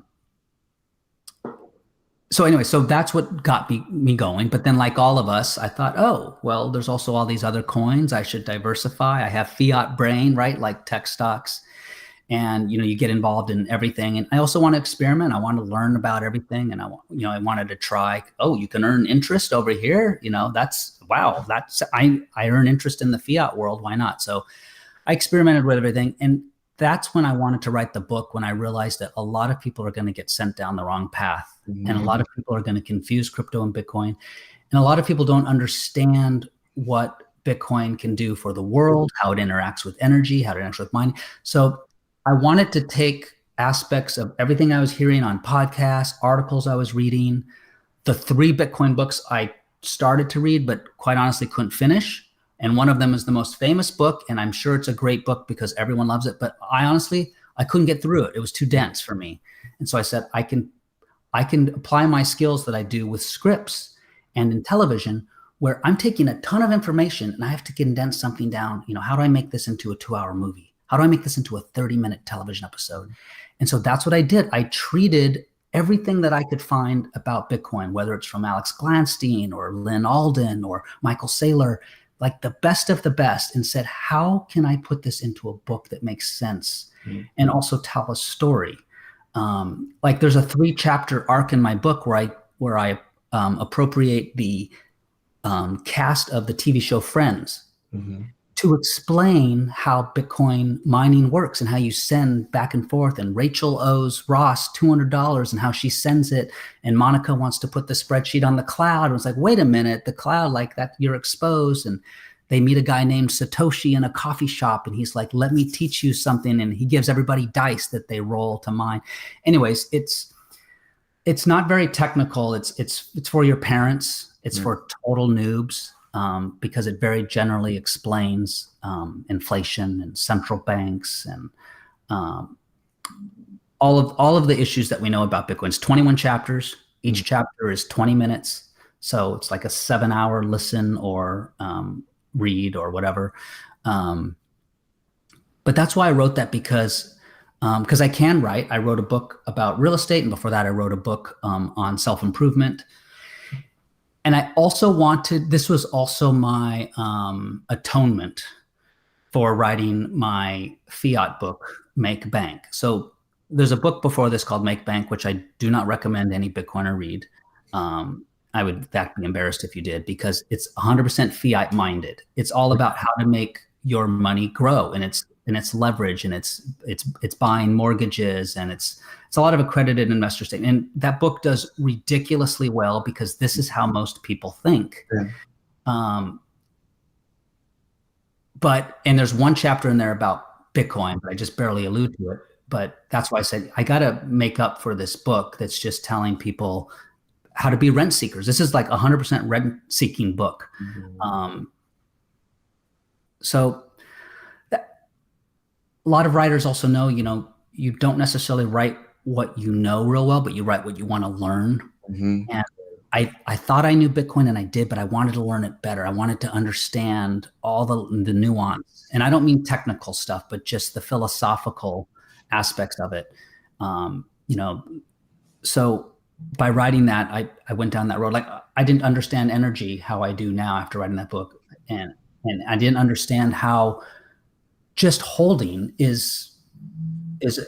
So that's what got me going. But then, like all of us, I thought, oh, well, there's also all these other coins. I should diversify. I have fiat brain, right? Like tech stocks. And, you get involved in everything. And I also want to experiment. I want to learn about everything. And I wanted to try, oh, you can earn interest over here. I earn interest in the fiat world. Why not? So I experimented with everything. And that's when I wanted to write the book, when I realized that a lot of people are going to get sent down the wrong path. Mm-hmm. And a lot of people are going to confuse crypto and Bitcoin. And a lot of people don't understand what Bitcoin can do for the world, how it interacts with energy, how it interacts with mining. So I wanted to take aspects of everything I was hearing on podcasts, articles I was reading, the 3 Bitcoin books I started to read, but quite honestly couldn't finish. And one of them is the most famous book, and I'm sure it's a great book because everyone loves it. But I couldn't get through it. It was too dense for me. And so I said, I can apply my skills that I do with scripts and in television, where I'm taking a ton of information and I have to condense something down. How do I make this into a 2-hour movie? How do I make this into a 30-minute television episode? And so that's what I did. I treated everything that I could find about Bitcoin, whether it's from Alex Gladstein or Lynn Alden or Michael Saylor, like the best of the best, and said, how can I put this into a book that makes sense and also tell a story? Like there's a 3-chapter arc in my book where I appropriate the cast of the TV show Friends to explain how Bitcoin mining works and how you send back and forth. And Rachel owes Ross $200 and how she sends it. And Monica wants to put the spreadsheet on the cloud. And it's like, wait a minute, the cloud, like that, you're exposed. And they meet a guy named Satoshi in a coffee shop. And he's like, let me teach you something. And he gives everybody dice that they roll to mine. Anyways, it's not very technical. It's for your parents. It's for total noobs. Because it very generally explains inflation and central banks and all of the issues that we know about Bitcoin. It's 21 chapters. Each chapter is 20 minutes. So it's like a 7-hour listen or read or whatever. But that's why I wrote that, because I can write. I wrote a book about real estate, and before that I wrote a book on self-improvement. And I also this was also my atonement for writing my fiat book, Make Bank. So there's a book before this called Make Bank, which I do not recommend any Bitcoiner read. I would be embarrassed if you did, because it's 100% fiat minded. It's all about how to make your money grow, and it's leverage, and it's buying mortgages, and it's a lot of accredited investor statement. And that book does ridiculously well, because this is how most people think. Yeah. And there's one chapter in there about Bitcoin, but I just barely allude to it. But that's why I said, I got to make up for this book that's just telling people how to be rent seekers. This is like 100% rent seeking book. So a lot of writers also know, you don't necessarily write what you know real well, but you write what you want to learn. Mhm. And I thought I knew Bitcoin, and I did, but I wanted to learn it better. I wanted to understand all the nuance. And I don't mean technical stuff, but just the philosophical aspects of it. So by writing that, I went down that road. Like, I didn't understand energy how I do now after writing that book. And I didn't understand how just holding is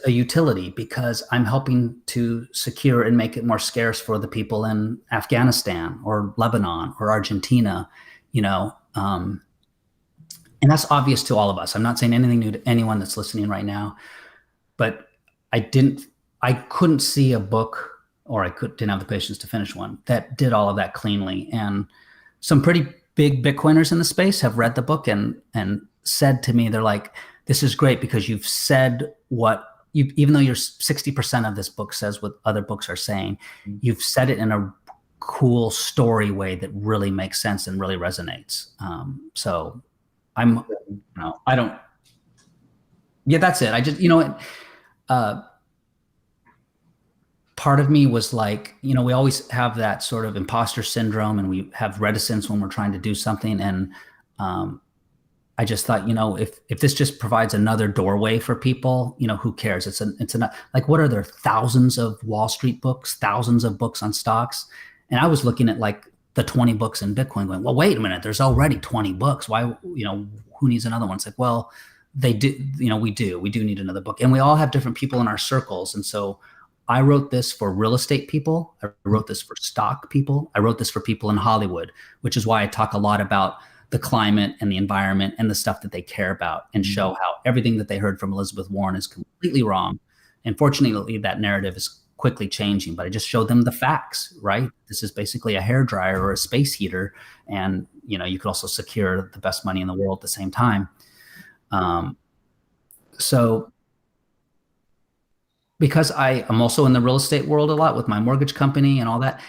a utility, because I'm helping to secure and make it more scarce for the people in Afghanistan or Lebanon or Argentina, and that's obvious to all of us. I'm not saying anything new to anyone that's listening right now, but I couldn't see a book, or didn't have the patience to finish one that did all of that cleanly. And some pretty big Bitcoiners in the space have read the book and said to me, they're like, this is great because you've said what you, even though you're 60% of this book says what other books are saying, you've said it in a cool story way that really makes sense and really resonates. So I don't, yeah, that's it. I just, part of me was like, we always have that sort of imposter syndrome, and we have reticence when we're trying to do something. And I just thought, if this just provides another doorway for people, who cares? It's like, what are there? Thousands of Wall Street books, thousands of books on stocks. And I was looking at like the 20 books in Bitcoin going, well, wait a minute, there's already 20 books. Why, who needs another one? It's like, well, they do, we do need another book, and we all have different people in our circles. And so I wrote this for real estate people. I wrote this for stock people. I wrote this for people in Hollywood, which is why I talk a lot about the climate and the environment and the stuff that they care about, and show how everything that they heard from Elizabeth Warren is completely wrong. And fortunately, that narrative is quickly changing, but I just showed them the facts, right? This is basically a hairdryer or a space heater. And, you could also secure the best money in the world at the same time. So because I am also in the real estate world a lot with my mortgage company and all that,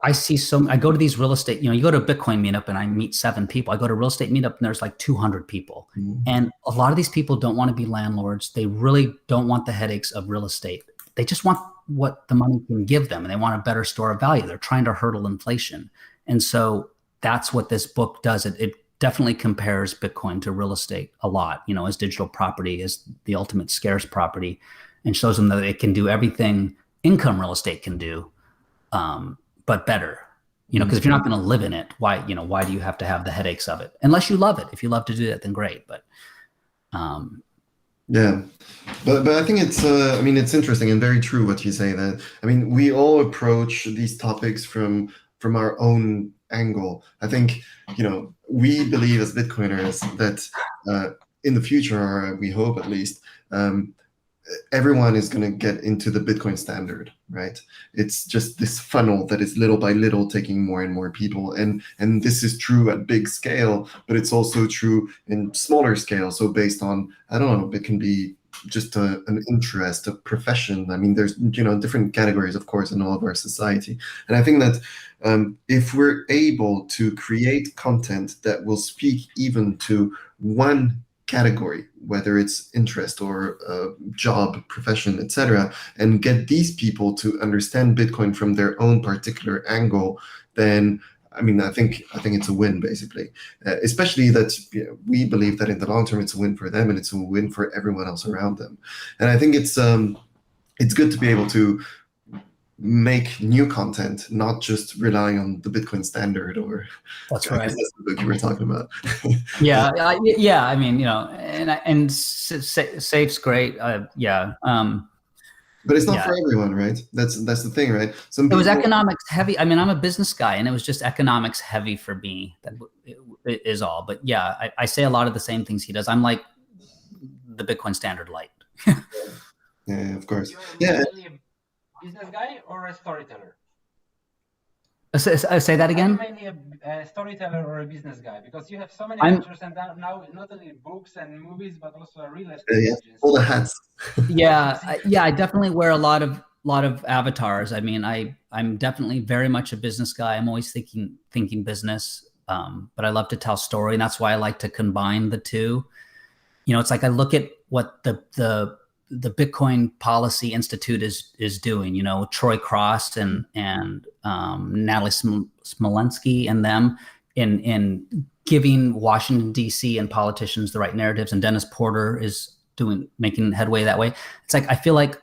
I see I go to these real estate, you go to a Bitcoin meetup and I meet 7 people. I go to a real estate meetup and there's like 200 people. Mm-hmm. And a lot of these people don't want to be landlords. They really don't want the headaches of real estate. They just want what the money can give them, and they want a better store of value. They're trying to hurdle inflation. And so that's what this book does. It definitely compares Bitcoin to real estate a lot, as digital property, is the ultimate scarce property, and shows them that it can do everything income real estate can do, but better, because if you're not going to live in it, why do you have to have the headaches of it? Unless you love it. If you love to do that, then great. But yeah, but I think it's it's interesting and very true what you say, that we all approach these topics from our own angle. I think we believe as Bitcoiners that in the future, or we hope at least, everyone is going to get into the Bitcoin standard, right? It's just this funnel that is little by little taking more and more people. And this is true at big scale, but it's also true in smaller scale. So based on, I don't know, it can be just an interest, a profession. There's, different categories, of course, in all of our society. And I think that if we're able to create content that will speak even to one category, whether it's interest or job, profession, etc., and get these people to understand Bitcoin from their own particular angle, then I think it's a win, basically. Especially that we believe that in the long term it's a win for them and it's a win for everyone else around them. And I think it's good to be able to make new content, not just relying on the Bitcoin standard, or that's right. That's the book you were talking about. Yeah. And safe's great. Yeah. But it's not for everyone, right? That's the thing, right? It was economics heavy. I'm a business guy, and it was just economics heavy for me. That is all. But yeah, I say a lot of the same things he does. I'm like the Bitcoin standard light. Yeah, of course. You're really a business guy or a storyteller? Say that again. Are you mainly a storyteller or a business guy? Because you have so many ventures, and now not only books and movies, but also a real estate agency. All the hats. Yeah, I definitely wear a lot of avatars. I'm definitely very much a business guy. I'm always thinking business, but I love to tell story, and that's why I like to combine the two. it's like I look at what the Bitcoin Policy Institute is doing, Troy Cross and Natalie Smolensky and them in giving Washington, D.C. and politicians the right narratives, and Dennis Porter is making headway that way. It's like I feel like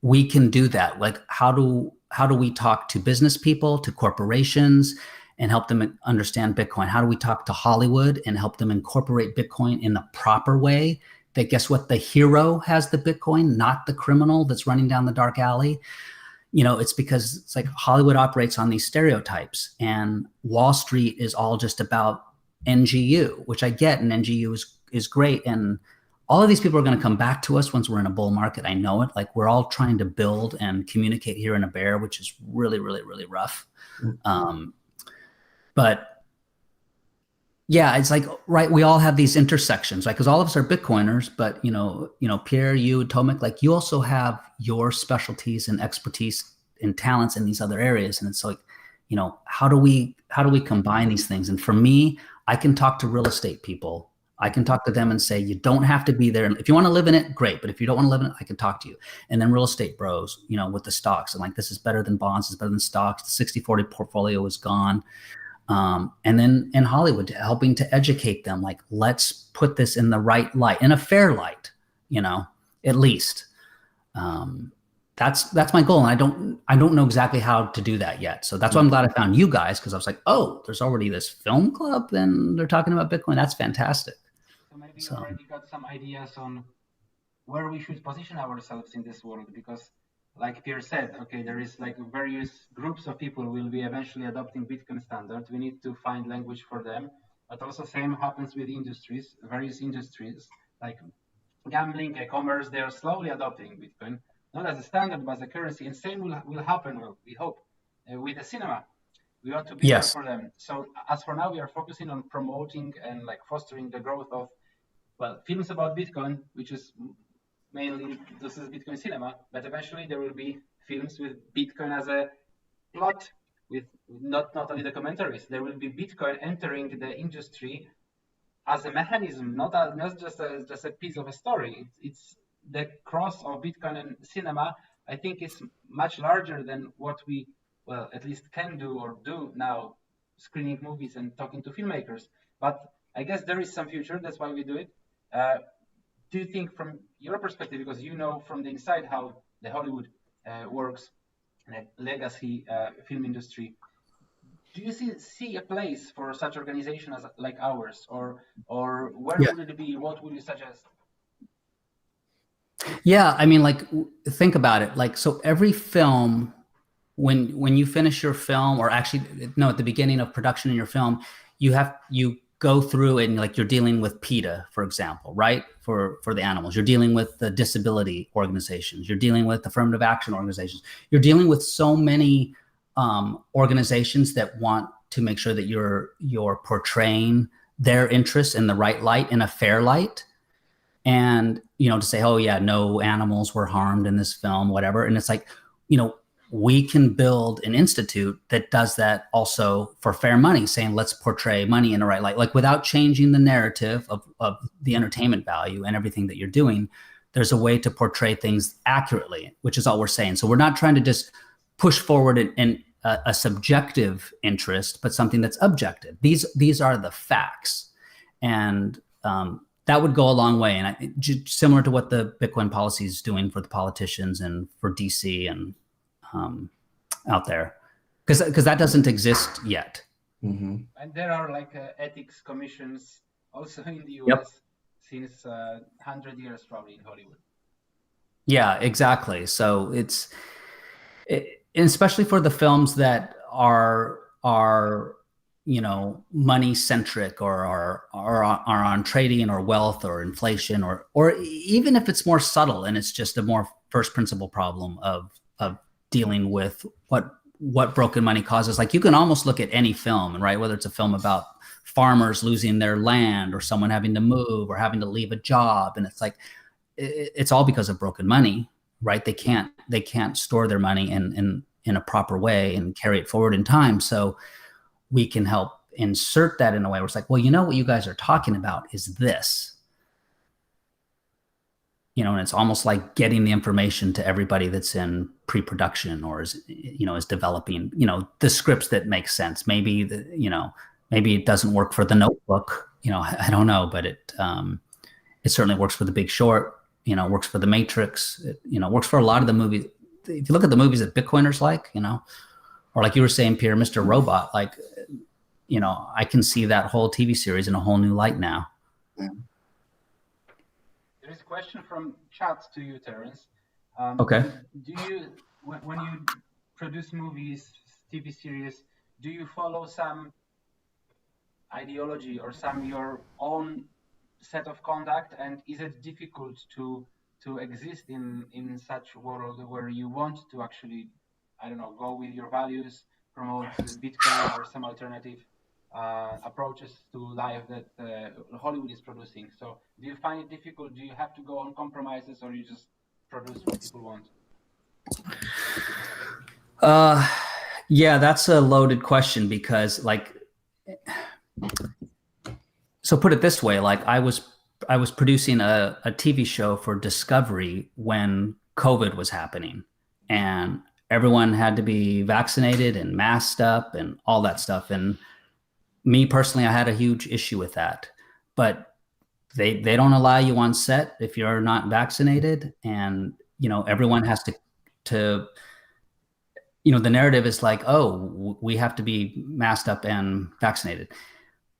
we can do that. Like how do we talk to business people, to corporations, and help them understand Bitcoin? How do we talk to Hollywood and help them incorporate Bitcoin in the proper way? That guess what? The hero has the Bitcoin, not the criminal that's running down the dark alley. It's because it's like Hollywood operates on these stereotypes, and Wall Street is all just about NGU, which I get, and NGU is great. And all of these people are going to come back to us once we're in a bull market. I know it. Like we're all trying to build and communicate here in a bear, which is really, really, really rough. But yeah, it's like, right, we all have these intersections, right? Because all of us are Bitcoiners, but Pierre, you, Tomek, like you also have your specialties and expertise and talents in these other areas. And it's like, how do we combine these things? And for me, I can talk to real estate people. I can talk to them and say, you don't have to be there. And if you want to live in it, great. But if you don't want to live in it, I can talk to you. And then real estate bros, with the stocks, and like, this is better than bonds, this is better than stocks. The 60-40 portfolio is gone. And then in Hollywood, helping to educate them, like, let's put this in the right light, in a fair light, at least. That's my goal. And I don't know exactly how to do that yet. So that's why I'm glad I found you guys, because I was like, oh, there's already this film club and they're talking about Bitcoin. That's fantastic. So maybe you already got some ideas on where we should position ourselves in this world, because like Pierre said, okay, there is like various groups of people will be eventually adopting Bitcoin standard. We need to find language for them. But also same happens with industries, various industries like gambling, e-commerce, they are slowly adopting Bitcoin, not as a standard, but as a currency. And same will happen, well, we hope, with the cinema. We want to be there for them. So as for now, we are focusing on promoting and like fostering the growth of, well, films about Bitcoin, which is mainly, this is Bitcoin cinema, but eventually there will be films with Bitcoin as a plot, with not only documentaries. There will be Bitcoin entering the industry as a mechanism, not just a piece of a story. It's the cross of Bitcoin and cinema. I think it's much larger than what we, well, at least can do or do now, screening movies and talking to filmmakers. But I guess there is some future. That's why we do it. Do you think, from your perspective, because you know from the inside how the Hollywood works, legacy film industry, do you see a place for such organization as like ours, or where would it be? What would you suggest? Yeah, I mean, like, think about it. Like, so every film, when you finish your film, or actually, no, at the beginning of production in your film, you go through and like you're dealing with PETA, for example, right? For the animals, you're dealing with the disability organizations, you're dealing with affirmative action organizations, you're dealing with so many organizations that want to make sure that you're portraying their interests in the right light, in a fair light. And, to say, oh yeah, no animals were harmed in this film, whatever. And it's like, we can build an institute that does that also for fair money, saying, let's portray money in the right light, like without changing the narrative of the entertainment value and everything that you're doing. There's a way to portray things accurately, which is all we're saying. So we're not trying to just push forward in a subjective interest, but something that's objective. These are the facts. And that would go a long way. And similar to what the Bitcoin policy is doing for the politicians and for DC and out there, because that doesn't exist yet. Mm-hmm. And there are like ethics commissions also in the US since 100 years probably in Hollywood. Yeah, exactly. So especially for the films that are money centric or are on trading or wealth or inflation, or even if it's more subtle and it's just a more first principle problem of dealing with what broken money causes. Like, you can almost look at any film, right? Whether it's a film about farmers losing their land or someone having to move or having to leave a job. And it's like, it's all because of broken money, right? They can't store their money in a proper way and carry it forward in time. So we can help insert that in a way where it's like, well, what you guys are talking about is this. and it's almost like getting the information to everybody that's in pre-production or is developing, the scripts that make sense. Maybe maybe it doesn't work for The Notebook. I don't know, but it certainly works for The Big Short. Works for The Matrix. It, works for a lot of the movies. If you look at the movies that Bitcoiners like, or like you were saying, Pierre, Mr. Robot, like, I can see that whole TV series in a whole new light now. Yeah. There is a question from chat to you, Terence. Okay. Do you, when you produce movies, TV series, do you follow some ideology or some your own set of conduct? And is it difficult to exist in such a world where you want to actually, I don't know, go with your values, promote Bitcoin or some alternative approaches to life that Hollywood is producing? So do you find it difficult? Do you have to go on compromises, or you just produce what people want? Yeah, that's a loaded question because, like, so put it this way, like I was producing a TV show for Discovery when COVID was happening, and everyone had to be vaccinated and masked up and all that stuff. And me personally, I had a huge issue with that, but they don't allow you on set if you're not vaccinated. And, everyone has to, the narrative is like, oh, we have to be masked up and vaccinated.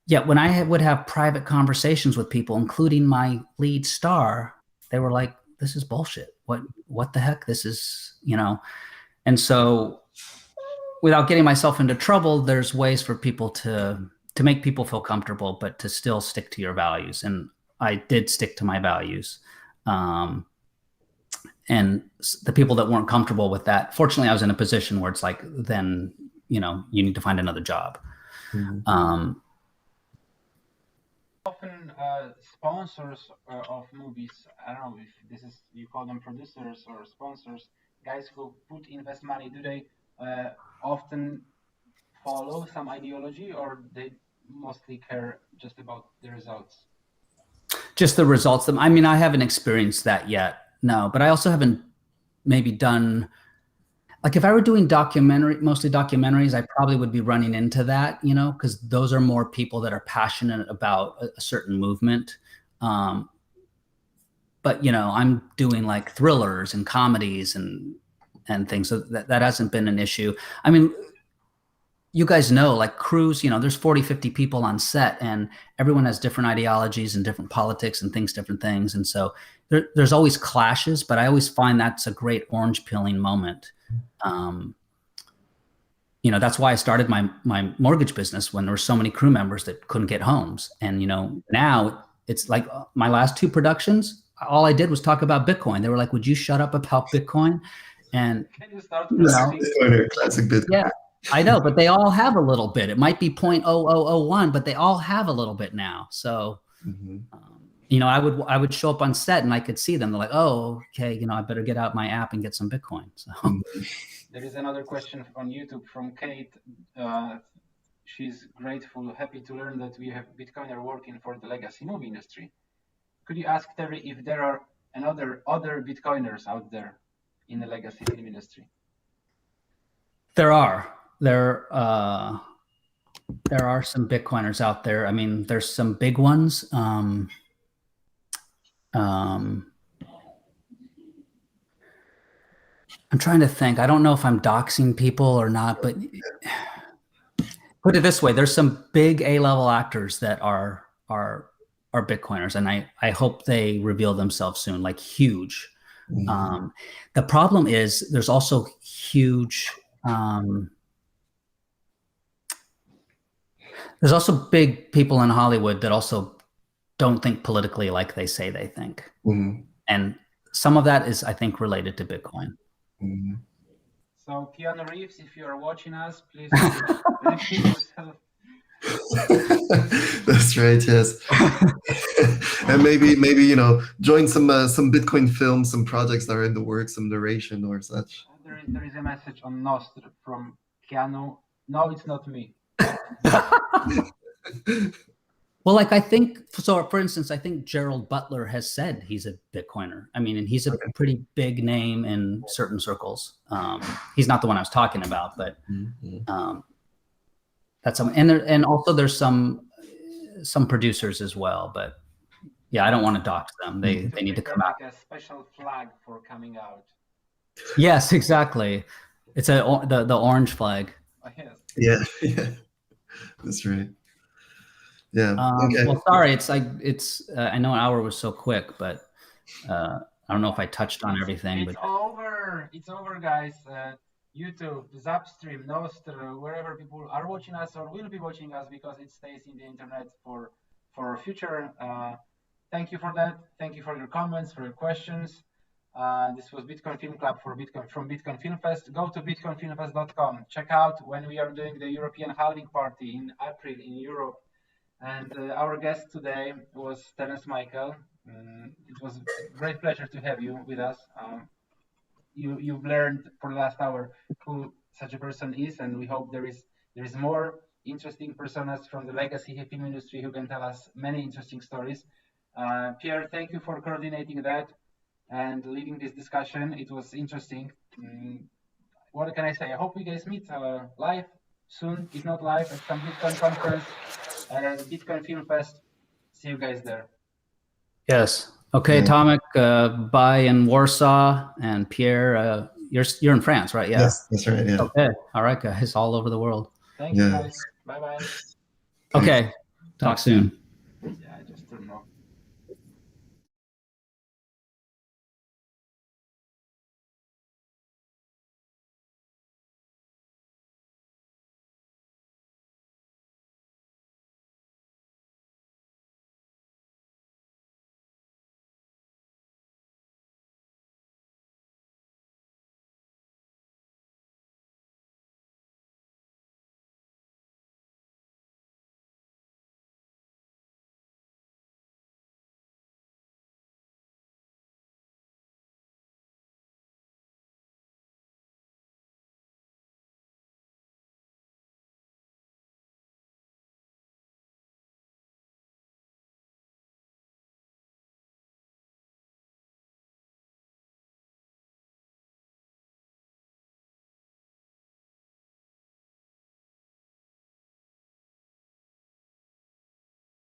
Yet when I would have private conversations with people, including my lead star, they were like, this is bullshit. What the heck? This is, and so without getting myself into trouble, there's ways for people to make people feel comfortable, but to still stick to your values. And I did stick to my values. And the people that weren't comfortable with that, fortunately, I was in a position where it's like, then, you need to find another job. Mm-hmm. Often sponsors of movies, I don't know if this is, you call them producers or sponsors, guys who invest money, do they often follow some ideology, or they mostly care just about the results? Just the results. I mean, I haven't experienced that yet, no, but I also haven't maybe done, like if I were doing mostly documentaries, I probably would be running into that, because those are more people that are passionate about a certain movement. But, I'm doing like thrillers and comedies and things. So that hasn't been an issue. I mean, you guys know, like crews, there's 40, 50 people on set, and everyone has different ideologies and different politics and thinks different things. And so there's always clashes, but I always find that's a great orange peeling moment. That's why I started my mortgage business when there were so many crew members that couldn't get homes. And, now it's like my last 2 productions, all I did was talk about Bitcoin. They were like, would you shut up about Bitcoin? And, can you start classic Bitcoin. Yeah, I know, but they all have a little bit. It might be 0.0001, but they all have a little bit now. So, I would show up on set and I could see them. They're like, oh, okay, I better get out my app and get some Bitcoin. So there is another question on YouTube from Kate. She's grateful, happy to learn that we have Bitcoiner working for the legacy movie industry. Could you ask Terry if there are other Bitcoiners out there in the legacy film industry? There are. There are some Bitcoiners out there. I mean, there's some big ones. I'm trying to think. I don't know if I'm doxing people or not, but put it this way: there's some big A-level actors that are Bitcoiners, and I hope they reveal themselves soon, like huge. Mm-hmm. The problem is there's also huge. There's also big people in Hollywood that also don't think politically like they say they think. Mm-hmm. And some of that is, I think, related to Bitcoin. Mm-hmm. So Keanu Reeves, if you're watching us, please repeat yourself. That's right, yes. And maybe join some Bitcoin films, some projects that are in the works, some narration or such. There is a message on Nostr from Keanu. No, it's not me. Well, Well, like I think so. For instance, I think Gerald Butler has said he's a Bitcoiner. I mean, and he's a pretty big name in certain circles. He's not the one I was talking about, but that's some. And also there's some producers as well. But yeah, I don't want to dox them. They need to come out. Like a special flag for coming out. Yes, exactly. It's the orange flag. Oh, yes. Yeah, that's right. Yeah. Okay. Um, Well, sorry, it's like I know an hour was so quick, but I don't know if I touched on everything. It's over. It's over, guys. YouTube, Zapstream, Nostr, wherever people are watching us or will be watching us, because it stays in the internet for future. Thank you for that. Thank you for your comments, for your questions. This was Bitcoin Film Club from Bitcoin Film Fest. Go to bitcoinfilmfest.com. Check out when we are doing the European halving party in April in Europe. And our guest today was Terence Michael. It was a great pleasure to have you with us. You've learned for the last hour who such a person is, and we hope there is more interesting personas from the legacy film industry who can tell us many interesting stories. Pierre, thank you for coordinating that and leading this discussion. It was interesting. What can I say? I hope you guys meet live soon, if not live, at some Bitcoin conference and Bitcoin Film Fest. See you guys there. Yes. Okay, Atomic, bye in Warsaw, and Pierre, you're in France, right? Yeah. Yes, that's right. Yeah. Okay. All right, guys, all over the world. Thank you, guys. Bye bye. Okay. Talk soon. Yeah, I just turned off.